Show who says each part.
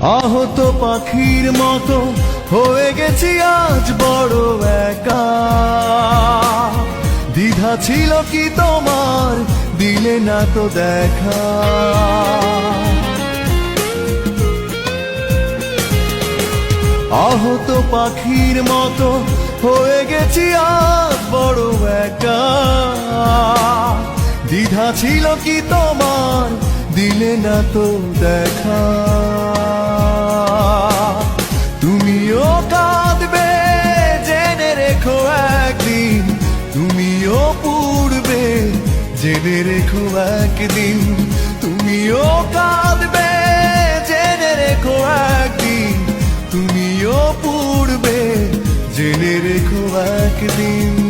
Speaker 1: আহত পাখির মতো হয়ে গেছি আজ বড় একা। দ্বিধা ছিল কি তোমার, দিলে না তো দেখা। আহত পাখির মতো হয়ে গেছি আজ বড় একা। দ্বিধা ছিল কি তোমার, দিলে না তো দেখা। তুমিও কাঁদবে জেনে রেখো একদিন, তুমিও পুড়বে জেনে রেখো একদিন। তুমিও কাঁদবে জেনে রেখো একদিন, তুমিও পুড়বে জেনে রেখো একদিন।